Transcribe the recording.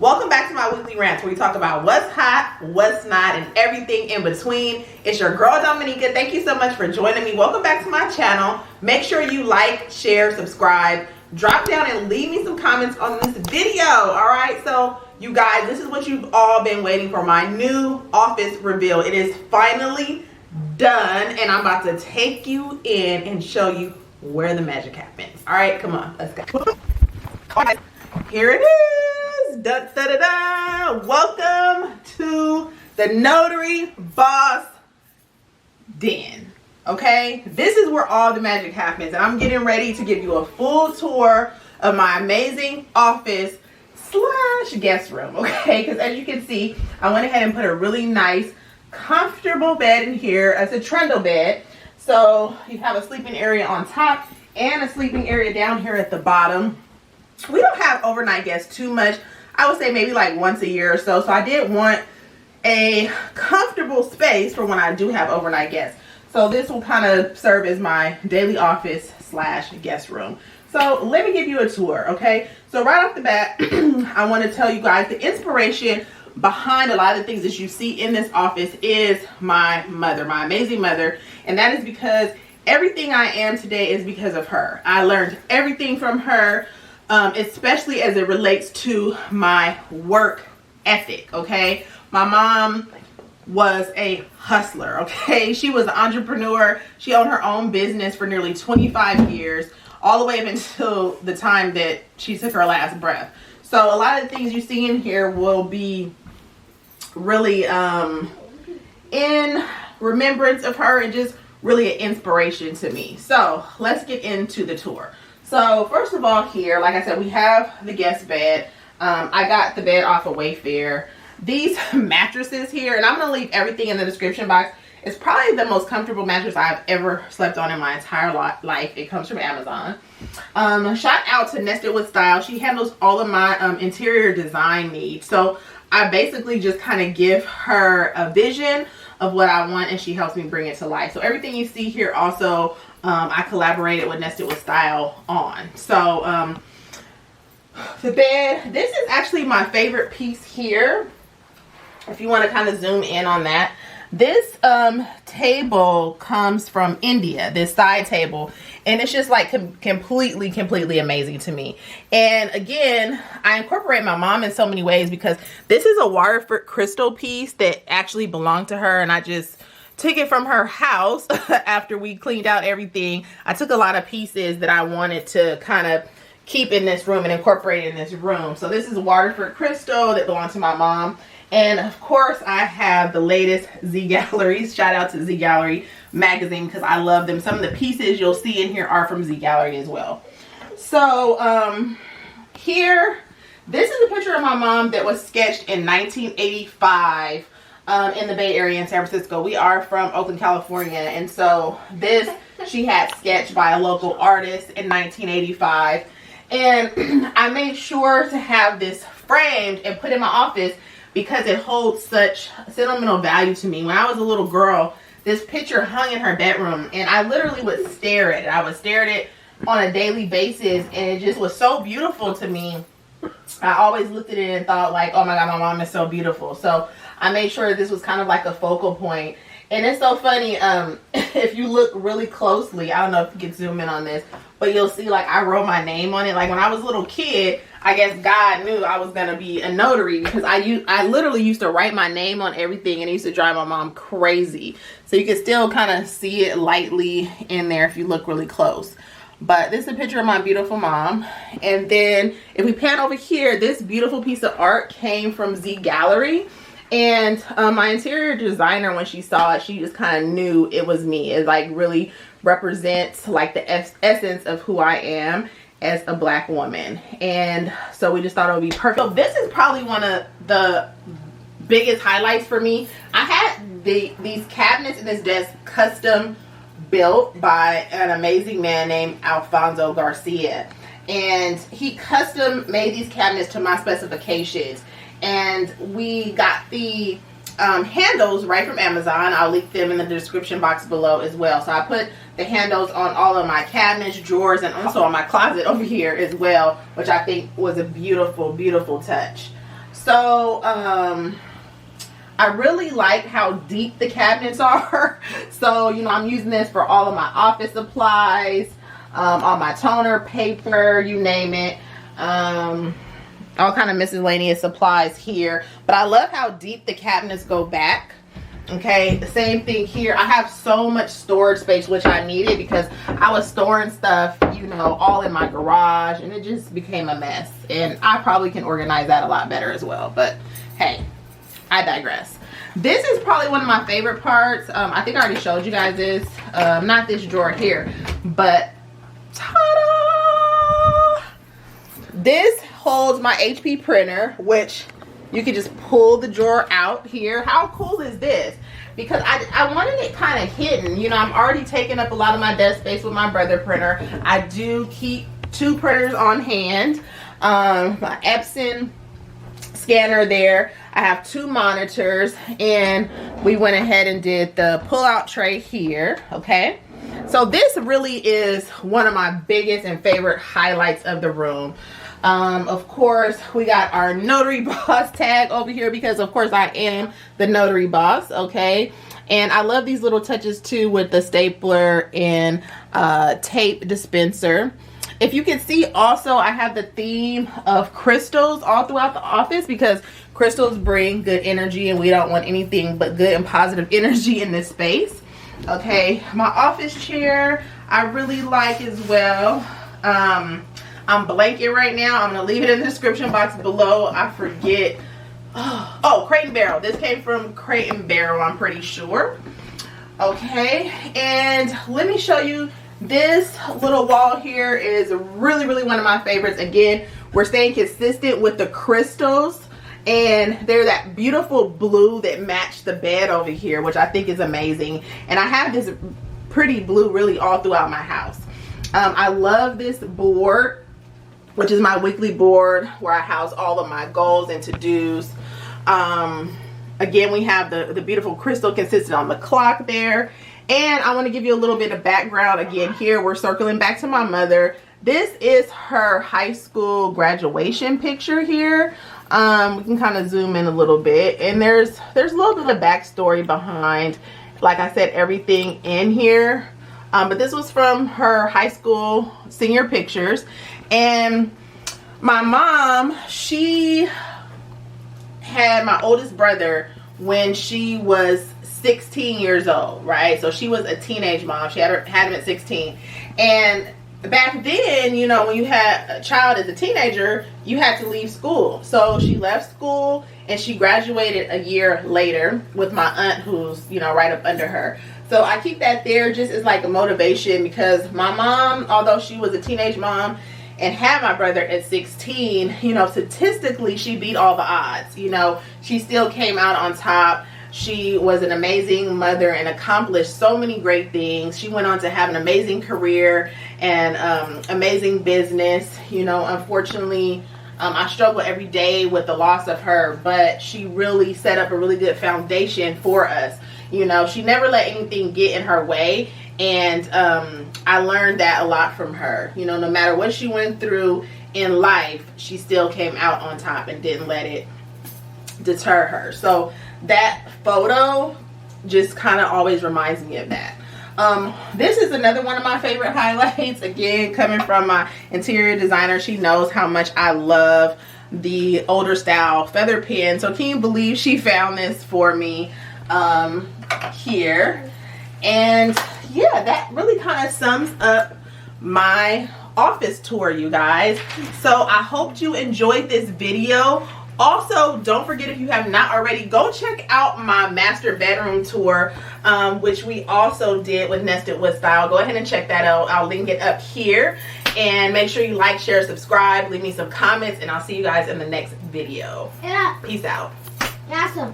Welcome back to my weekly rants where we talk about what's hot, what's not, and everything in between. It's your girl Dominica. Thank you so much for joining me. Welcome back to my channel. Make sure you like, share, subscribe, drop down and leave me some comments on this video. All right, so you guys, this is what you've all been waiting for, my new office reveal. It is finally done, and I'm about to take you in and show you where the magic happens. All right, come on, let's go. Here it is. Da, da, da, da. Welcome to the Notary Boss Den. Okay, this is where all the magic happens, and I'm getting ready to give you a full tour of my amazing office slash guest room. Okay, because as you can see, I went ahead and put a really nice comfortable bed in here. It's a trundle bed, so you have a sleeping area on top and a sleeping area down here at the bottom. We don't have overnight guests too much. I would say maybe like once a year or so. So I did want a comfortable space for when I do have overnight guests. So this will kind of serve as my daily office slash guest room. So let me give you a tour, okay? So right off the bat, I want to tell you guys the inspiration behind a lot of the things that you see in this office is my mother, my amazing mother. And that is because everything I am today is because of her. I learned everything from her, especially as it relates to my work ethic, okay? My mom was a hustler, okay? She was an entrepreneur. She owned her own business for nearly 25 years, all the way up until the time that she took her last breath. So a lot of the things you see in here will be really in remembrance of her and just really an inspiration to me. So let's get into the tour. So first of all, here, like I said, we have the guest bed. I got the bed off of Wayfair. These mattresses here, and I'm going to leave everything in the description box. It's probably the most comfortable mattress I've ever slept on in my entire life. It comes from Amazon. Shout out to Nested with Style. She handles all of my interior design needs. So I basically just kind of give her a vision of what I want, and she helps me bring it to life. So everything you see here also, I collaborated with Nested with Style on. So the bed, this is actually my favorite piece here. If you want to kind of zoom in on that. This table comes from India, this side table, and it's just like completely amazing to me. And again, I incorporate my mom in so many ways because this is a Waterford crystal piece that actually belonged to her, and I just took it from her house after we cleaned out everything. I took a lot of pieces that I wanted to kind of keep in this room and incorporate in this room. So this is Waterford crystal that belonged to my mom. And of course, I have the latest Z Galleries. Shout out to Z Gallery magazine because I love them. Some of the pieces you'll see in here are from Z Gallery as well. So here, this is a picture of my mom that was sketched in 1985 in the Bay Area in San Francisco. We are from Oakland, California. And so this she had sketched by a local artist in 1985. And I made sure to have this framed and put in my office because it holds such sentimental value to me. When I was a little girl, this picture hung in her bedroom, and I literally would stare at it. I would stare at it on a daily basis, and it just was so beautiful to me. I always looked at it and thought like, oh my God, my mom is so beautiful. So I made sure this was kind of like a focal point. And it's so funny, if you look really closely, I don't know if you can zoom in on this, but you'll see like I wrote my name on it. Like when I was a little kid, I guess God knew I was going to be a notary because I literally used to write my name on everything, and it used to drive my mom crazy. So you can still kind of see it lightly in there if you look really close. But this is a picture of my beautiful mom. And then if we pan over here, this beautiful piece of art came from Z Gallery. And my interior designer, when she saw it, she just kind of knew it was me. It like really represents like the essence of who I am as a Black woman. And so we just thought it would be perfect. So this is probably one of the biggest highlights for me. I had these cabinets and this desk custom built by an amazing man named Alfonso Garcia. And he custom made these cabinets to my specifications. And we got the handles right from Amazon. I'll link them in the description box below as well. So I put the handles on all of my cabinets, drawers, and also on my closet over here as well, which I think was a beautiful, beautiful touch. So I really like how deep the cabinets are. So, you know, I'm using this for all of my office supplies, all my toner, paper, you name it. All kind of miscellaneous supplies here. But I love how deep the cabinets go back. Okay, the same thing here. I have so much storage space, which I needed because I was storing stuff, you know, all in my garage, and it just became a mess. And I probably can organize that a lot better as well. But hey, I digress. This is probably one of my favorite parts. I think I already showed you guys this. Not this drawer here, but ta-da! This holds my HP printer, which you can just pull the drawer out here. How cool is this? Because I wanted it kind of hidden. You know, I'm already taking up a lot of my desk space with my Brother printer. I do keep 2 printers on hand. My Epson scanner there. I have 2 monitors, and we went ahead and did the pull-out tray here. Okay, so this really is one of my biggest and favorite highlights of the room. Of course, we got our Notary Boss tag over here because, of course, I am the Notary Boss, okay? And I love these little touches, too, with the stapler and tape dispenser. If you can see, also, I have the theme of crystals all throughout the office because crystals bring good energy, and we don't want anything but good and positive energy in this space. Okay, my office chair, I really like as well. I'm blanking right now. I'm going to leave it in the description box below. I forget. Oh, Crate and Barrel. This came from Crate and Barrel, I'm pretty sure. Okay, and let me show you. This little wall here is really, really one of my favorites. Again, we're staying consistent with the crystals. And they're that beautiful blue that matched the bed over here, which I think is amazing. And I have this pretty blue really all throughout my house. I love this board, which is my weekly board where I house all of my goals and to-dos. Again, we have the beautiful crystal consistent on the clock there. And I want to give you a little bit of background. Again, here we're circling back to my mother. This is her high school graduation picture here. We can kind of zoom in a little bit. And there's a little bit of backstory behind, like I said, everything in here. But this was from her high school senior pictures. And my mom, she had my oldest brother when she was 16 years old, right? So she was a teenage mom. She had him at 16. And back then, you know, when you had a child as a teenager, you had to leave school. So she left school and she graduated a year later with my aunt, who's, you know, right up under her. So I keep that there just as like a motivation because my mom, although she was a teenage mom and had my brother at 16, you know, statistically she beat all the odds. You know, she still came out on top. She was an amazing mother and accomplished so many great things. She went on to have an amazing career and amazing business. You know, unfortunately, I struggle every day with the loss of her, but she really set up a really good foundation for us. You know, she never let anything get in her way. And I learned that a lot from her. You know, no matter what she went through in life, she still came out on top and didn't let it deter her. So that photo just kind of always reminds me of that. This is another one of my favorite highlights. Again, coming from my interior designer, she knows how much I love the older style feather pen. So can you believe she found this for me here? And yeah, that really kind of sums up my office tour, you guys. So I hope you enjoyed this video. Also, don't forget, if you have not already, go check out my master bedroom tour, which we also did with Nested Wood Style. Go ahead and check that out. I'll link it up here. And make sure you like, share, subscribe, leave me some comments, and I'll see you guys in the next video. Yeah. Peace out. Awesome.